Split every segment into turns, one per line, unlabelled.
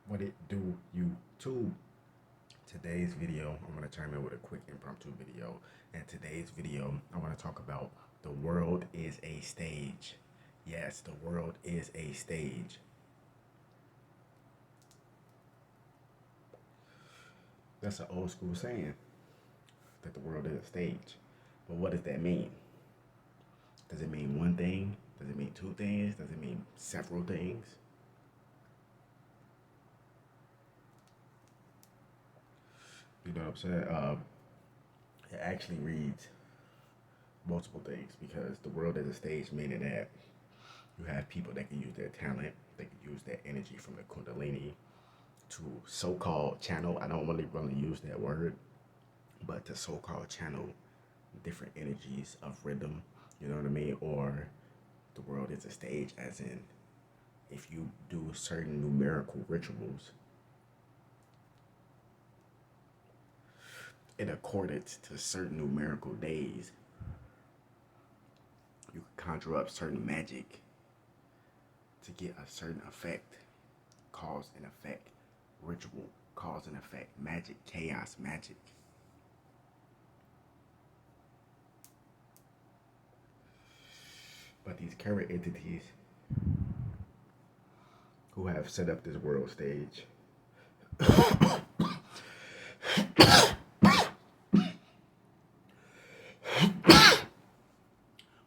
What it do, YouTube? Today's video, I'm going to chime in with a quick impromptu video. And today's video, I want to talk about the world is a stage. Yes, the world is a stage. That's an old school saying that the world is a stage. But what does that mean? Does it mean one thing? Does it mean two things? Does it mean several things? You know what I'm saying? It actually reads multiple things because the world is a stage, meaning that you have people that can use their talent, they can use their energy from the Kundalini to so-called channel. I don't really use that word, but to so-called channel different energies of rhythm. You know what I mean? Or the world is a stage, as in if you do certain numerical rituals in accordance to certain numerical days, you can conjure up certain magic to get a certain effect, cause and effect, ritual, cause and effect, magic, chaos, magic. But these current entities who have set up this world stage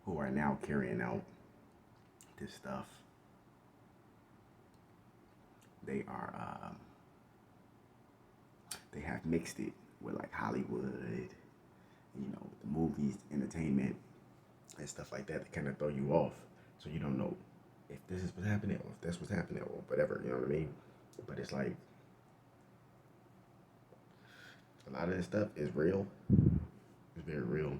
who are now carrying out this stuff, they are they have mixed it with like Hollywood, the movies, entertainment, and stuff like that to kind of throw you off, so you don't know if this is what's happening or if that's what's happening or whatever. You know what I mean? But it's like a lot of this stuff is real. It's very real.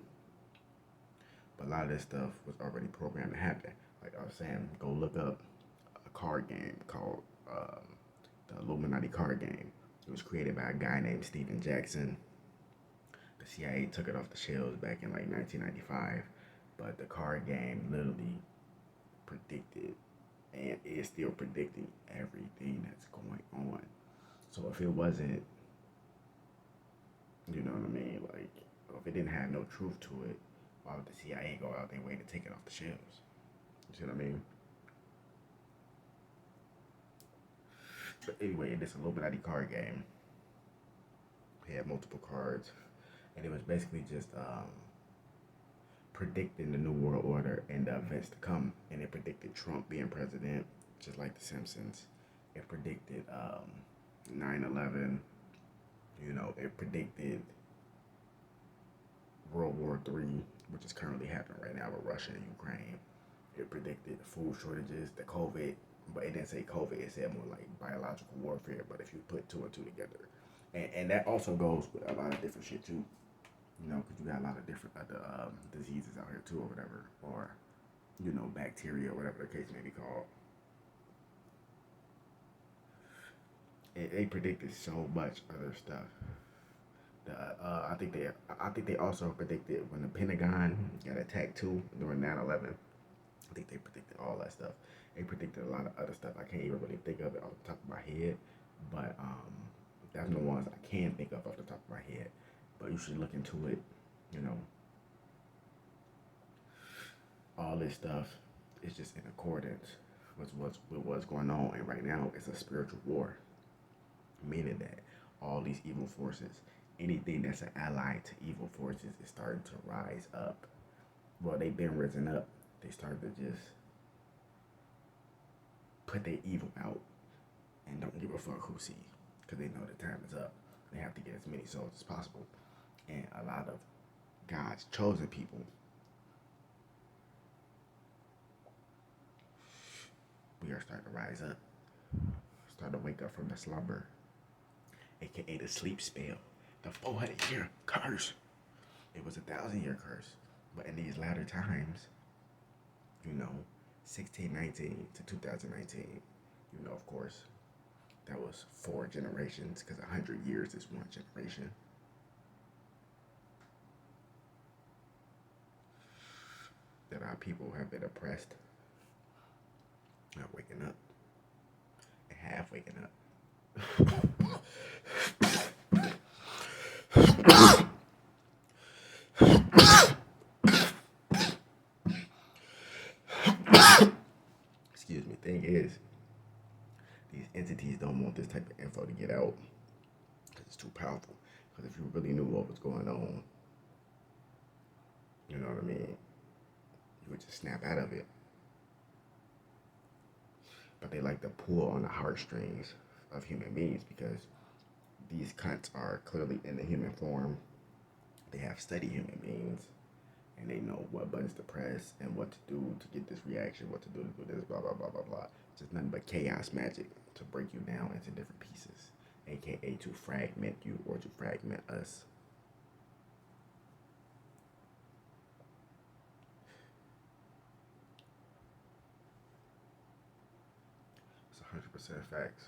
But a lot of this stuff was already programmed to happen. Like I was saying, go look up a card game called the Illuminati card game. It was created by a guy named Steven Jackson. The CIA took it off the shelves back in like 1995, but the card game literally predicted and is still predicting everything that's going on. So if it wasn't, you know what I mean, like if it didn't have no truth to it, why would the CIA go out their way to take it off the shelves? You see what I mean? But anyway, in this Illuminati card game, he had multiple cards, and it was basically just predicting the new world order and the events to come. And it predicted Trump being president, just like The Simpsons. It predicted 9/11. It predicted World War III, which is currently happening right now with Russia and Ukraine. It predicted food shortages, the COVID, but it didn't say COVID. It said more like biological warfare. But if you put two and two together, and that also goes with a lot of different shit too. Because you got a lot of different other diseases out here too, or whatever, or bacteria, or whatever the case may be called. They predicted so much other stuff. I think they also predicted when the Pentagon got attacked too during 9/11. I think they predicted all that stuff. They predicted a lot of other stuff. I can't even really think of it off the top of my head, but that's the ones I can think of off the top of my head. But you should look into it. You know, all this stuff is just in accordance with what's going on, and right now it's a spiritual war, meaning that all these evil forces, anything that's an ally to evil forces, is starting to rise up. Well, they've been risen up. They started to just put their evil out and don't give a fuck who sees, because they know the time is up. They have to get as many souls as possible, and a lot of God's chosen people, we are starting to rise up, start to wake up from the slumber, aka the sleep spell, the 400-year curse. It was 1,000-year curse, but in these latter times, you know, 1619 to 2019, of course, that was 4 generations, because 100 years is one generation. That our people have been oppressed, not waking up, and half waking up. Excuse me. Thing is, these entities don't want this type of info to get out because it's too powerful. Because if you really knew what was going on, you know what I mean, you would just snap out of it. But they like to pull on the heartstrings of human beings because these cunts are clearly in the human form. They have studied human beings and they know what buttons to press and what to do to get this reaction, what to do this, blah, blah, blah, blah, blah. It's just nothing but chaos magic to break you down into different pieces, aka to fragment you or to fragment us. It's 100% facts.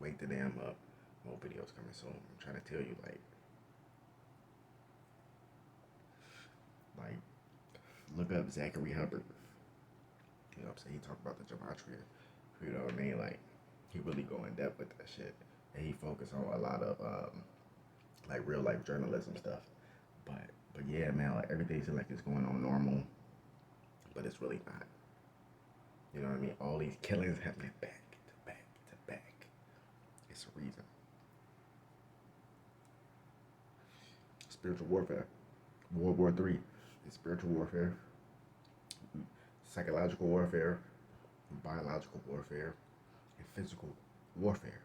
Wake the damn up. More videos coming soon. I'm trying to tell you, like, look up Zachary Hubbard. You know what I'm saying? He talked about the gematria. You know what I mean? Like, he really go in depth with that shit, and he focused on a lot of like real life journalism stuff. But yeah, man, like everything seems like it's going on normal, but it's really not. You know what I mean? All these killings happening back to back to back. It's a reason. Spiritual warfare. World War III is spiritual warfare, psychological warfare, biological warfare, and physical warfare.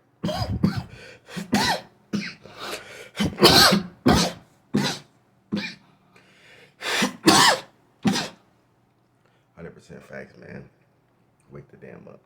100% facts, man. Wake the damn up.